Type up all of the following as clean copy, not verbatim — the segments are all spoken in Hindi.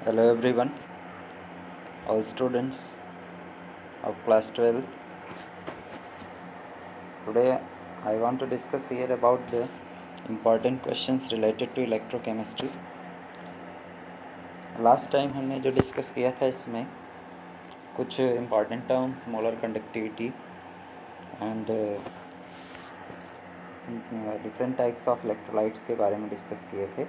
Hello everyone, all students of class 12. Today I want to discuss here about the important questions related to electrochemistry. Last time हमने जो डिस्कस किया था इसमें कुछ important terms, molar conductivity and different types of electrolytes के बारे में डिस्कस किए थे.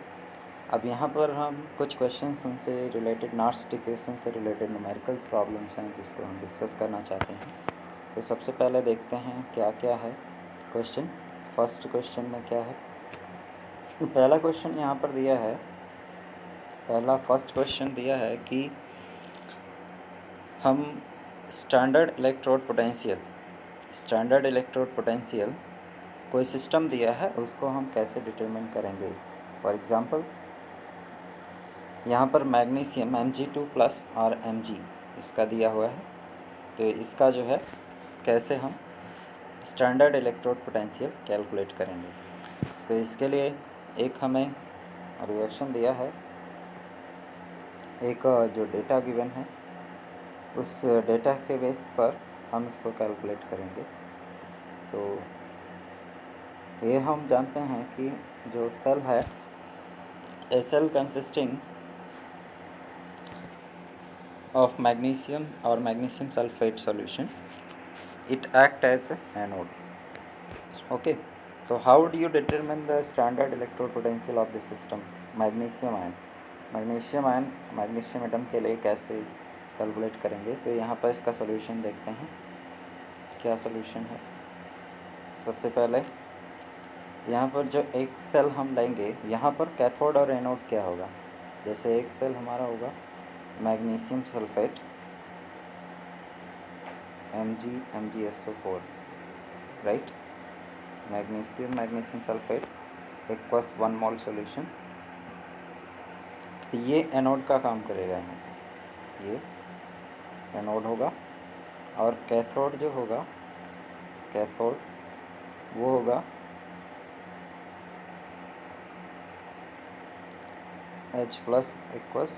अब यहाँ पर हम कुछ क्वेश्चंस उनसे रिलेटेड नार्स्ट इक्वेशन से रिलेटेड न्यूमेरिकल्स प्रॉब्लम्स हैं जिसको हम डिस्कस करना चाहते हैं. तो सबसे पहले देखते हैं क्या क्या है क्वेश्चन. फर्स्ट क्वेश्चन में क्या है, पहला क्वेश्चन यहाँ पर दिया है. फर्स्ट क्वेश्चन दिया है कि हम स्टैंडर्ड इलेक्ट्रोड पोटेंशियल कोई सिस्टम दिया है, उसको हम कैसे डिटरमिन करेंगे. फॉर एग्ज़ाम्पल यहाँ पर मैग्नीशियम Mg2+ और Mg इसका दिया हुआ है. तो इसका जो है कैसे हम स्टैंडर्ड इलेक्ट्रोड पोटेंशियल कैलकुलेट करेंगे. तो इसके लिए एक हमें रिएक्शन दिया है, एक जो डेटा गिवन है उस डेटा के बेस पर हम इसको कैलकुलेट करेंगे. तो ये हम जानते हैं कि जो सेल है, a cell consisting of magnesium or magnesium sulfate solution, it act as anode. Okay, so how do you determine the standard electrode potential of the system? magnesium atom के लिए कैसे कैलकुलेट करेंगे. तो यहाँ पर इसका सॉल्यूशन देखते हैं क्या सॉल्यूशन है. सबसे पहले यहाँ पर जो एक सेल हम लेंगे, यहाँ पर कैथोड और एनोड क्या होगा. जैसे एक सेल हमारा होगा magnesium sulphate MgSO4, right. Magnesium sulphate equals 1 मोल सोल्यूशन. ये एनोड का काम करेगा. ये एनोड होगा. और कैथोड जो होगा, वो होगा H+ इक्वल्स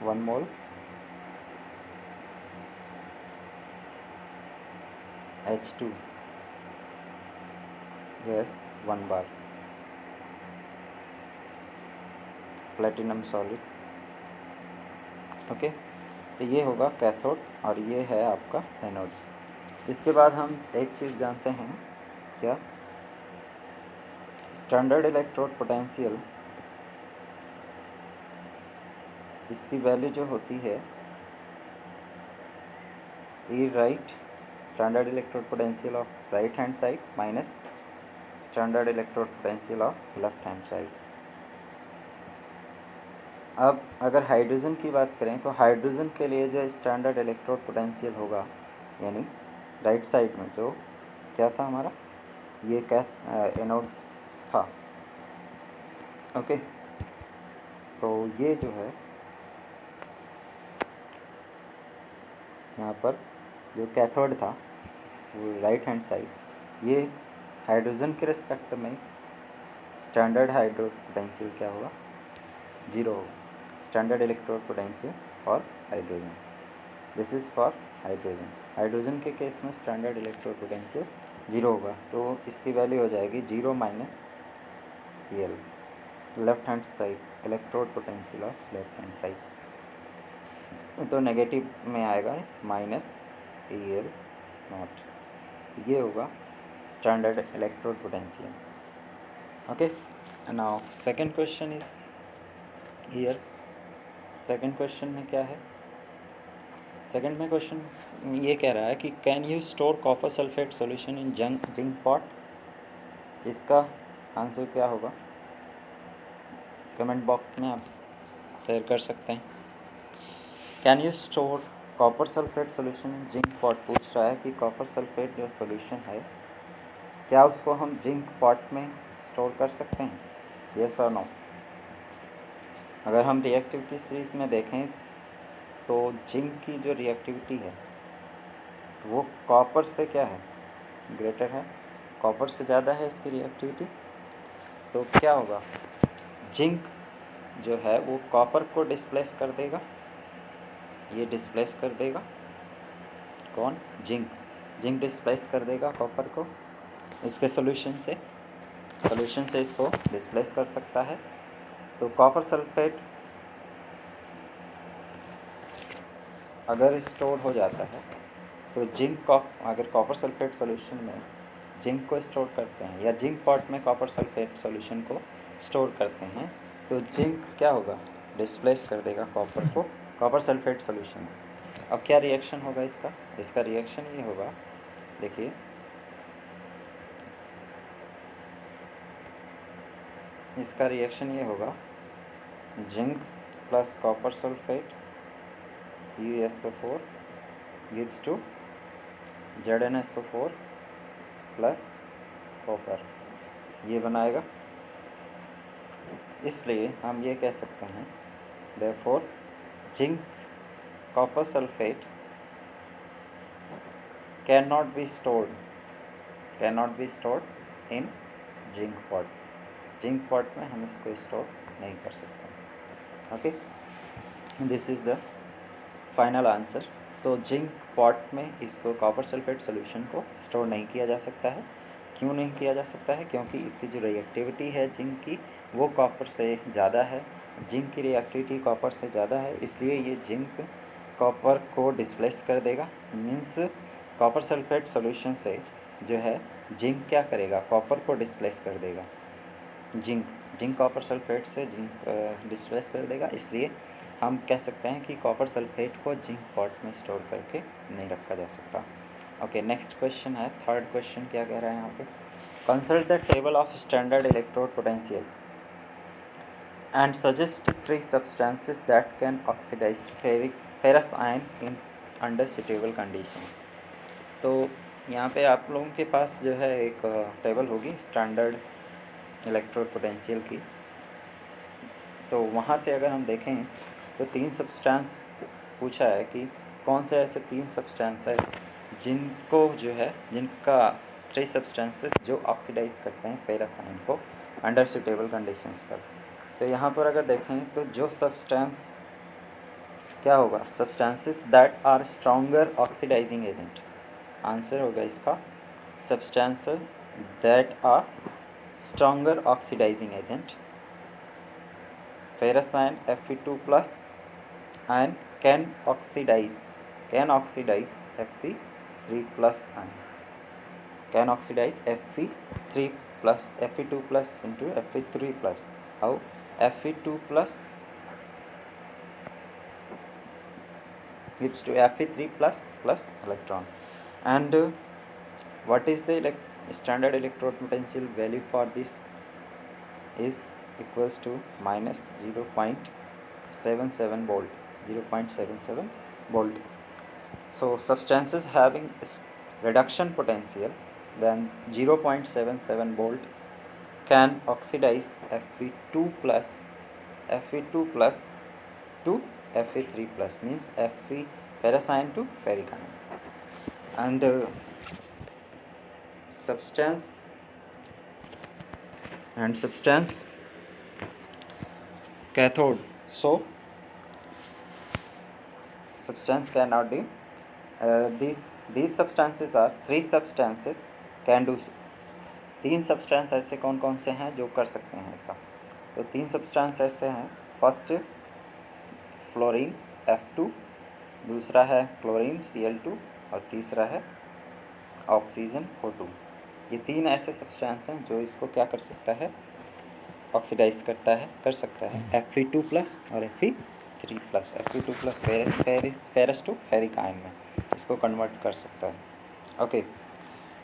1 मोल H2 गैस 1 बार प्लेटिनम सॉलिड. ओके, तो ये होगा कैथोड और ये है आपका एनोड. इसके बाद हम एक चीज़ जानते हैं, क्या, स्टैंडर्ड इलेक्ट्रोड पोटेंशियल. इसकी वैल्यू जो होती है E right standard electrode potential of right hand side minus standard electrode potential of left hand side. अब अगर हाइड्रोजन की बात करें तो हाइड्रोजन के लिए जो स्टैंडर्ड इलेक्ट्रोड पोटेंशियल होगा, यानी राइट साइड में जो क्या था हमारा, ये क्या एनोड था. ओके, तो ये जो है यहाँ पर जो कैथोड था वो राइट हैंड साइड, ये हाइड्रोजन के रिस्पेक्ट में स्टैंडर्ड हाइड्रोड पोटेंशियल क्या होगा, 0 होगा. Standard electrode potential for hydrogen, this is for hydrogen के केस में स्टैंडर्ड इलेक्ट्रोड पोटेंशियल 0 होगा. तो इसकी वैल्यू हो जाएगी 0 minus EL, left hand side electrode potential of left hand side. तो नेगेटिव में आएगा माइनस EL नॉट. ये होगा standard electrode potential. Okay, now second question is here. Second question में क्या है, सेकंड में क्वेश्चन ये कह रहा है कि can you store copper sulphate solution in zinc pot. इसका आंसर क्या होगा, कमेंट बॉक्स में आप शेयर कर सकते हैं. Can you store copper sulphate solution in zinc pot. पूछ रहा है कि कॉपर सल्फेट जो सॉल्यूशन है, क्या उसको हम जिंक पॉट में स्टोर कर सकते हैं, यस और नो. अगर हम रिएक्टिविटी सीरीज़ में देखें तो जिंक की जो रिएक्टिविटी है वो कॉपर से क्या है, ग्रेटर है, कॉपर से ज़्यादा है इसकी रिएक्टिविटी. तो क्या होगा, जिंक जो है वो कॉपर को डिस्प्लेस कर देगा, ये डिस्प्लेस कर देगा कौन, जिंक, जिंक डिस्प्लेस कर देगा कॉपर को इसके सॉल्यूशन से इसको डिस्प्लेस कर सकता है। तो कॉपर सल्फेट अगर स्टोर हो जाता है तो अगर कॉपर सल्फेट सॉल्यूशन में जिंक को स्टोर करते हैं या जिंक पॉट में कॉपर सल्फेट सॉल्यूशन को स्टोर करते हैं तो जिंक क्या होगा, डिस्प्लेस कर देगा कॉपर को कॉपर सल्फेट सॉल्यूशन में। अब क्या रिएक्शन होगा इसका रिएक्शन ये होगा, देखिए इसका रिएक्शन ये होगा, zinc plus copper sulphate CuSO4 gives to ZnSO4 plus copper, ये बनाएगा। इसलिए हम ये कह सकते हैं therefore zinc copper sulphate cannot be stored in zinc pot, zinc pot में हम इसको स्टोर नहीं कर सकते। Okay, this is the final answer. So zinc pot में इसको कॉपर सल्फेट सॉल्यूशन को स्टोर नहीं किया जा सकता है। क्यों नहीं किया जा सकता है, क्योंकि इसकी जो रिएक्टिविटी है जिंक की वो कॉपर से ज़्यादा है, जिंक की रिएक्टिविटी कॉपर से ज़्यादा है, इसलिए ये जिंक कॉपर को डिस्प्लेस कर देगा। मीन्स कॉपर सल्फेट सॉल्यूशन से जो है जिंक क्या करेगा, कॉपर को डिस्प्लेस कर देगा, जिंक कॉपर सल्फेट से जिंक डिस्प्लेस कर देगा। इसलिए हम कह सकते हैं कि कॉपर सल्फेट को जिंक पॉट में स्टोर करके नहीं रखा जा सकता। ओके, नेक्स्ट क्वेश्चन है, थर्ड क्वेश्चन क्या कह रहा है यहाँ पे, consult the table of standard electrode potential and suggest 3 substances that can oxidise ferrous ion in under suitable conditions. तो यहाँ पे आप लोगों के पास जो है एक टेबल होगी स्टैंडर्ड इलेक्ट्रोड पोटेंशियल की, तो वहाँ से अगर हम देखें तो 3 सब्सटेंस पूछा है कि कौन से ऐसे 3 सब्सटेंस है जिनको जो है जिनका 3 सब्सटेंसेस जो ऑक्सीडाइज करते हैं फेरस आयन को अंडर सुटेबल कंडीशंस पर। तो यहाँ पर अगर देखें तो जो सब्सटेंस क्या होगा, substances that are stronger oxidising agent, answer होगा इसका substances that are stronger oxidising agent ferrous ion Fe2 plus and can oxidize Fe3 plus ion, can oxidize Fe3 plus Fe2 plus into Fe3 plus. How? Fe2 plus gives to Fe3 plus electron. And what is the standard electrode potential value for this is equals to minus 0.77 volt, 0.77 volt. So substances having reduction potential then 0.77 volt can oxidize Fe2 plus to Fe3 plus, means Fe ferrous ion to ferric ion. And substance cathode, so substance cannot be these substances are 3 substances can do. 3 substance ऐसे कौन कौन से हैं जो कर सकते हैं ऐसा, तो 3 सब्सटेंस ऐसे हैं, फर्स्ट फ्लोरीन F2, दूसरा है क्लोरीन Cl2 और तीसरा है ऑक्सीजन O2। ये 3 ऐसे सब्सटेंस हैं जो इसको क्या कर सकता है, ऑक्सीडाइज कर सकता है Fe2 प्लस और Fe3 plus, Fe2 plus ferrous to ferric ion में इसको कन्वर्ट कर सकता है। Okay,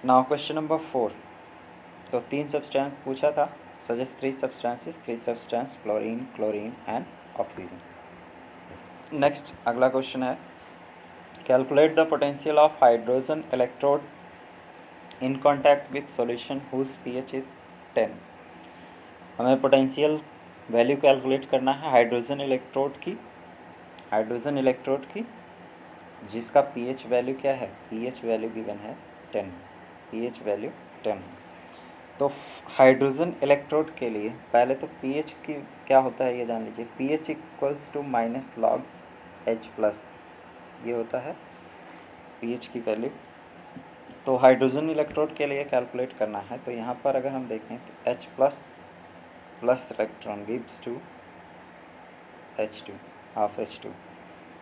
now question number 4। तो 3 सब्सटेंस पूछा था, suggest 3 substances, 3 substance fluorine, chlorine and oxygen. Next अगला क्वेश्चन है, calculate the potential of hydrogen electrode in contact with solution whose pH is 10। हमें पोटेंशियल वैल्यू कैलकुलेट करना है हाइड्रोजन इलेक्ट्रोड की जिसका pH वैल्यू क्या है, pH वैल्यू गिवन है 10, pH वैल्यू 10। तो हाइड्रोजन इलेक्ट्रोड के लिए पहले तो पीएच की क्या होता है ये जान लीजिए। PH equals to minus log H plus, ये होता है पीएच की वैल्यू। तो हाइड्रोजन इलेक्ट्रोड के लिए कैलकुलेट करना है, तो यहाँ पर अगर हम देखें तो H plus plus electron gives to H2 half H2।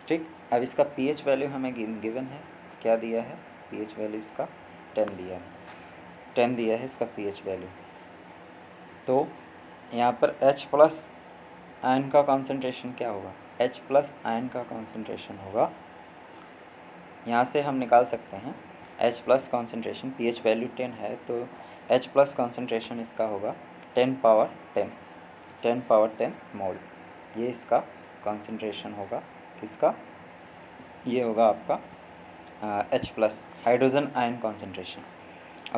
ठीक, अब इसका पीएच वैल्यू हमें गिवन है, क्या दिया है पीएच वैल्यू इसका 10 दिया है, 10 दिया है इसका पीएच वैल्यू। तो यहाँ पर H प्लस आयन का कॉन्सेंट्रेशन क्या होगा, H प्लस आयन का कॉन्सेंट्रेशन होगा, यहाँ से हम निकाल सकते हैं H plus concentration, pH value 10 है तो H प्लस कॉन्सेंट्रेशन इसका होगा 10 पावर 10 मोल। ये इसका कॉन्सेंट्रेशन होगा, किसका, ये होगा आपका H plus hydrogen ion concentration.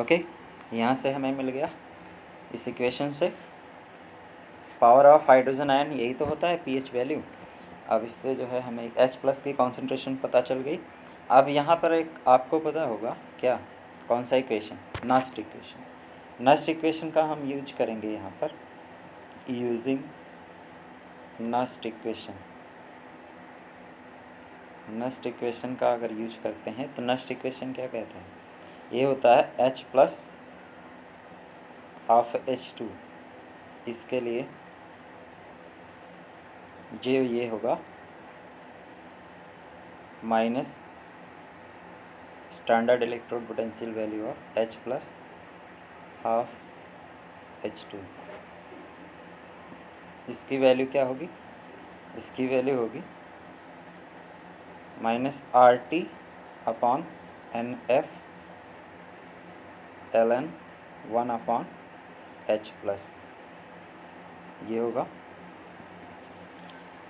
Okay, यहाँ से हमें मिल गया इस इक्वेशन से पावर ऑफ हाइड्रोजन आयन, यही तो होता है पीएच वैल्यू। अब इससे जो है हमें H प्लस की कॉन्सेंट्रेशन पता चल गई। अब यहाँ पर एक आपको पता होगा क्या, कौन सा equation, Nernst equation. Nernst equation का हम यूज करेंगे यहाँ पर, using Nernst equation. Nernst equation का अगर यूज करते हैं तो नस्ट इक्वेशन क्या कहते हैं, ये होता है H प्लस हाफ H2, इसके लिए जो ये होगा minus standard electrode potential value of H plus half H2। इसकी वैल्यू क्या होगी, इसकी वैल्यू होगी minus RT upon NF ln 1 upon H plus, ये होगा।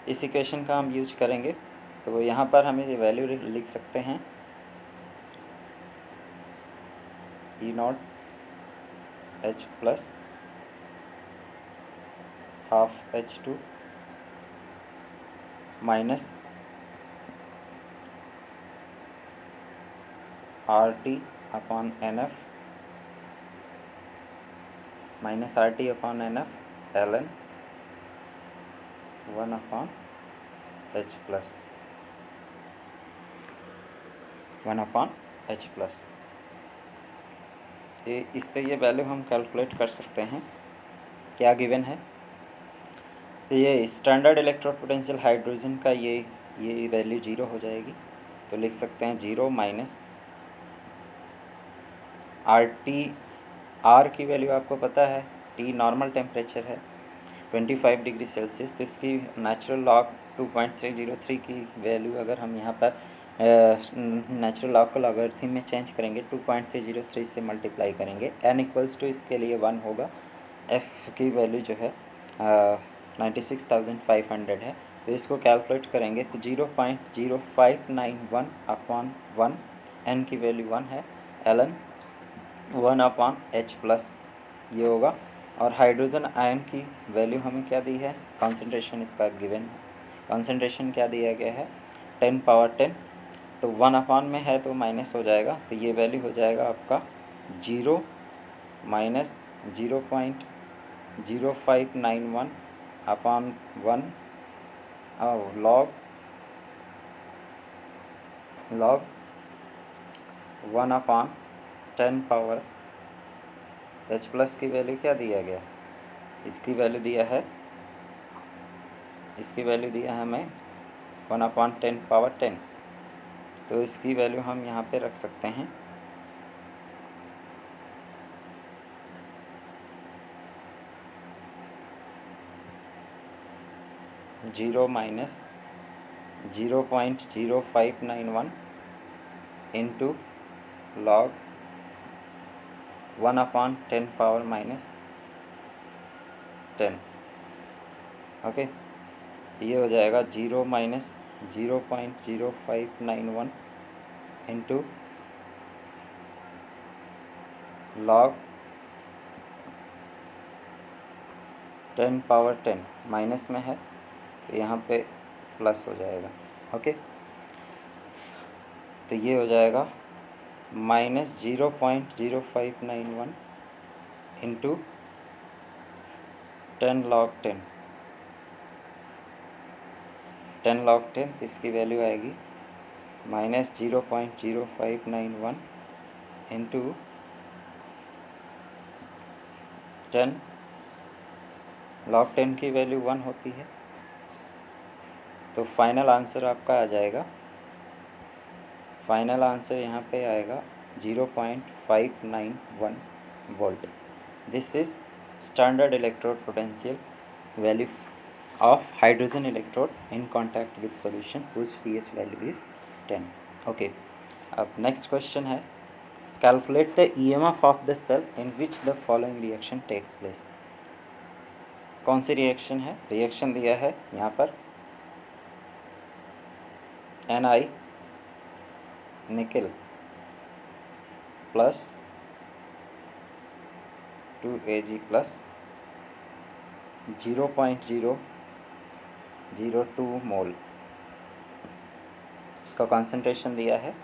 इस इक्वेशन का हम यूज करेंगे तो यहाँ पर हमें ये वैल्यू लिख सकते हैं E0 H plus half H2 minus RT upon NF minus RT upon NF ln 1 upon H plus, 1 upon H plus. ये इससे ये वैल्यू हम कैलकुलेट कर सकते हैं, क्या गिवन है। तो ये स्टैंडर्ड इलेक्ट्रोड पोटेंशियल हाइड्रोजन का ये वैल्यू 0 हो जाएगी, तो लिख सकते हैं 0 माइनस RT, R की वैल्यू आपको पता है, T नॉर्मल टेम्परेचर है 25 डिग्री सेल्सियस, तो इसकी नेचुरल लॉग 2.303 की वैल्यू अगर हम यहाँ पर नेचुरल लॉग को लॉगरिथम में चेंज करेंगे 2.303 से मल्टीप्लाई करेंगे, n इक्वल्स टू इसके लिए 1 होगा, f की वैल्यू जो है 96,500 है, तो इसको कैलकुलेट करेंगे तो 0.0591 अपॉन 1, n की वैल्यू 1 है, ln 1 अपॉन H प्लस ये होगा। और हाइड्रोजन आयन की वैल्यू हमें क्या दी है, कॉन्सेंट्रेशन इसका गिवन है, कॉन्सेंट्रेशन क्या दिया गया है 10 पावर 10, तो 1 अपॉन में है तो माइनस हो जाएगा, तो ये वैल्यू हो जाएगा आपका 0 माइनस 0.0591 अपॉन 1 और log 1 upon 10 power H plus की वैल्यू क्या दिया गया, इसकी वैल्यू दिया है, इसकी वैल्यू दिया है हमें 1 अपॉन 10 पावर 10, तो इसकी वैल्यू हम यहाँ पे रख सकते हैं 0 minus 0.0591 into log 1 upon 10 power minus 10। Okay, ये हो जाएगा 0 minus 0.0591 into log 10 power 10, minus में है तो यहाँ पे प्लस हो जाएगा। ओके, तो ये हो जाएगा माइनस 0.0591 इंटू 10 log 10, 10 log 10, तो इसकी वैल्यू आएगी -0.0591 इंटू 10 log 10 की वैल्यू 1 होती है, तो फाइनल आंसर आपका आ जाएगा, फाइनल आंसर यहाँ पे आएगा 0.591 volt. This is standard electrode potential value of hydrogen electrode in contact with solution whose pH value is 10. Okay, अब next question है, calculate the EMF of the cell in which the following reaction takes place. कौन सी रिएक्शन है? रिएक्शन दिया है यहाँ पर Na nickel plus 2Ag plus 0.002 मोल, इसका कॉन्सेंट्रेशन दिया है,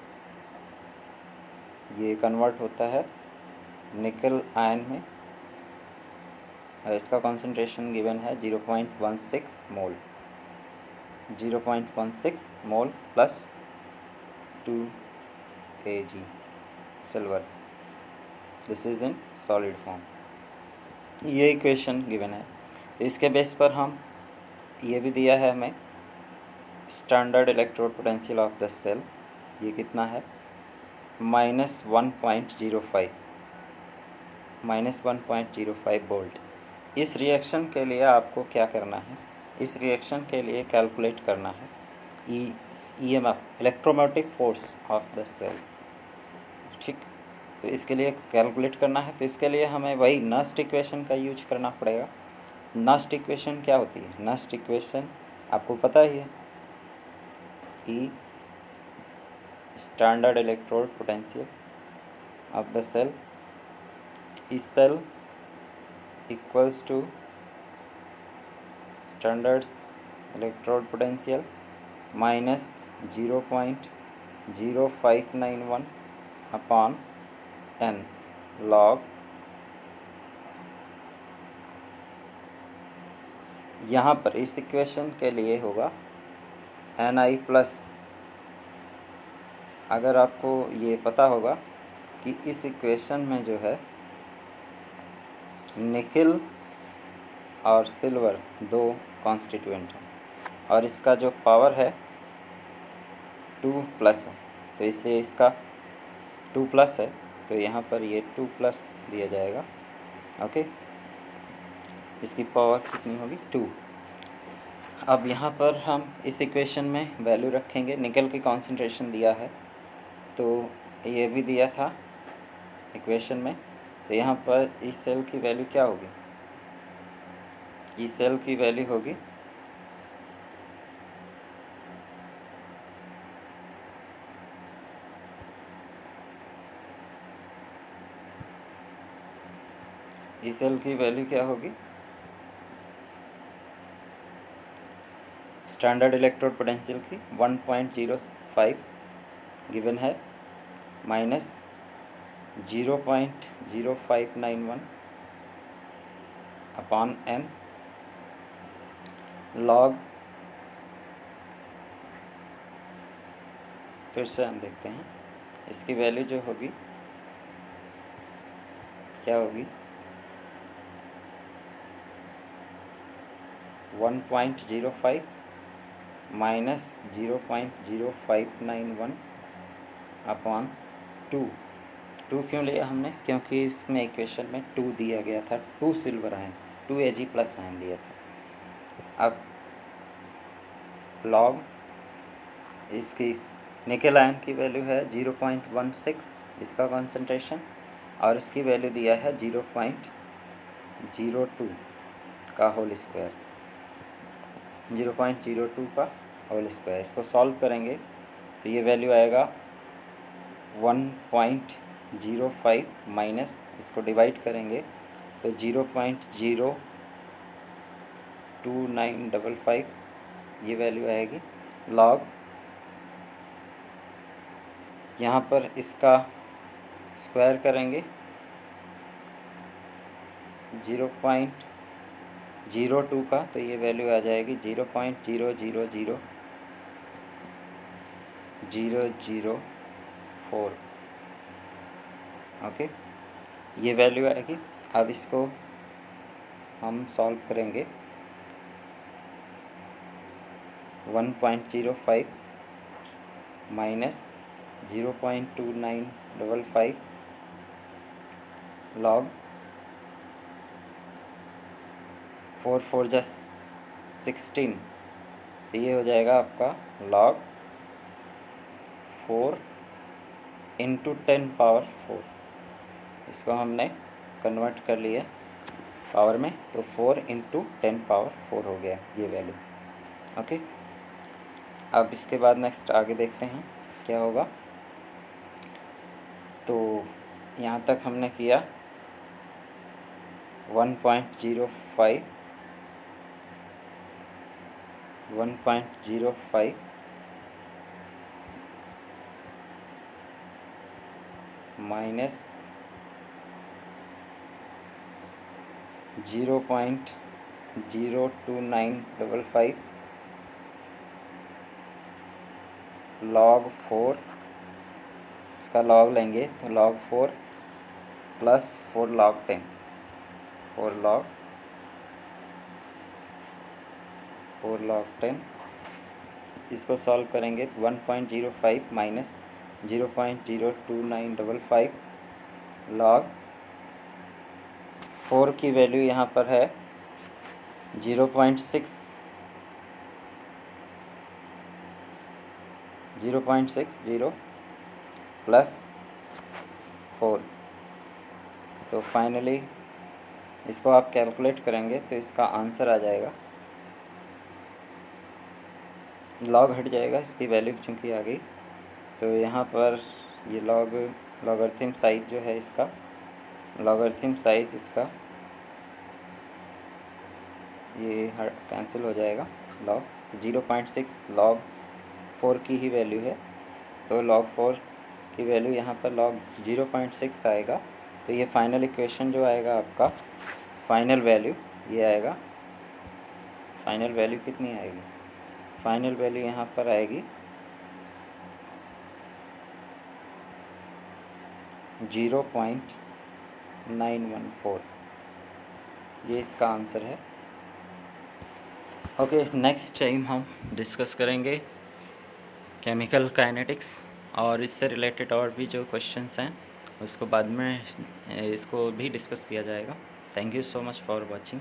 ये कन्वर्ट होता है निकल आयन में, और इसका कॉन्सेंट्रेशन गिवन है 0.16 mole, 0.16 mole plus 2 Ag silver, this is in solid form. ये इक्वेशन गिवन है, इसके बेस पर हम ये भी दिया है हमें standard electrode potential of the cell, ये कितना है -1.05 वोल्ट। इस रिएक्शन के लिए आपको क्या करना है, इस रिएक्शन के लिए कैलकुलेट करना है EMF electromotive force of the cell, ठीक। तो इसके लिए कैलकुलेट करना है, तो इसके लिए हमें वही नस्ट इक्वेशन का यूज करना पड़ेगा। नस्ट इक्वेशन क्या होती है? नस्ट इक्वेशन आपको पता ही है, E standard electrode potential of the cell, E cell equals to standard electrode potential minus 0.0591 upon n log, यहाँ पर इस इक्वेशन के लिए होगा Ni प्लस, अगर आपको ये पता होगा कि इस इक्वेशन में जो है निकल और सिल्वर दो कॉन्स्टिट्यूएंट हैं, और इसका जो पावर है 2 प्लस है, तो इसलिए इसका 2 प्लस है, तो यहाँ पर ये 2 प्लस दिया जाएगा। ओके, इसकी पावर कितनी होगी 2। अब यहाँ पर हम इस इक्वेशन में वैल्यू रखेंगे, निकल की कॉन्सेंट्रेशन दिया है, तो ये भी दिया था इक्वेशन में, तो यहाँ पर इस सेल की वैल्यू क्या होगी, इस सेल की वैल्यू होगी इस सेल की वैल्यू क्या होगी, स्टैंडर्ड इलेक्ट्रोड पोटेंशियल की 1.05 गिवन है, माइनस 0.0591 अपॉन n लॉग, फिर से हम देखते हैं इसकी वैल्यू जो होगी क्या होगी 1.05 माइनस 0.0591 अपॉन 2 क्यों लिया हमने, क्योंकि इसमें इक्वेशन में 2 दिया गया था, 2 silver ion, 2 Ag plus ion दिया था। अब लॉग इसकी निकल आयन की वैल्यू है 0.16 इसका कॉन्सेंट्रेशन, और इसकी वैल्यू दिया है 0.02 का होल स्क्वायर, 0.02 का होल स्क्वायर। इसको सॉल्व करेंगे तो ये वैल्यू आएगा 1.05 माइनस, इसको डिवाइड करेंगे तो 0.02955 ये वैल्यू आएगी लॉग, यहाँ पर इसका स्क्वायर करेंगे 0.02 का, तो ये वैल्यू आ जाएगी 0.000004। ओके, ये वैल्यू आएगी। अब इसको हम सॉल्व करेंगे। 1.05 माइनस 0.2955 लॉग 4 4 जा 16, तो ये हो जाएगा आपका लॉग 4 इंटू 10 पावर 4। इसको हमने कन्वर्ट कर लिया पावर में, तो 4 इंटू 10 पावर 4 हो गया ये वैल्यू। ओके, अब इसके बाद नेक्स्ट आगे देखते हैं क्या होगा। तो यहाँ तक हमने किया 1.05 माइनस 0.02955 log 4, इसका लॉग लेंगे तो log 4 प्लस 4 log 10, 4 log 10। इसको सॉल्व करेंगे 1.05 माइनस 0.02955 log 4 की वैल्यू यहाँ पर है 0.60 प्लस 4। तो फाइनली इसको आप कैलकुलेट करेंगे तो इसका आंसर आ जाएगा, लॉग हट जाएगा, इसकी वैल्यू चूँकि आ गई। तो यहाँ पर ये लॉगरिथम साइज जो है इसका, लॉगरिथम साइज इसका ये कैंसिल हो जाएगा। लॉग 0.6 लॉग 4 की ही वैल्यू है, तो लॉग 4 की वैल्यू यहाँ पर लॉग 0.6 आएगा। तो ये फाइनल इक्वेशन जो आएगा आपका, फाइनल वैल्यू ये आएगा। फाइनल वैल्यू कितनी आएगी? फाइनल वैल्यू यहाँ पर आएगी 0.914। ये इसका आंसर है। ओके, नेक्स्ट टाइम हम डिस्कस करेंगे केमिकल काइनेटिक्स, और इससे रिलेटेड और भी जो क्वेश्चंस हैं उसको बाद में इसको भी डिस्कस किया जाएगा। Thank you so much for watching.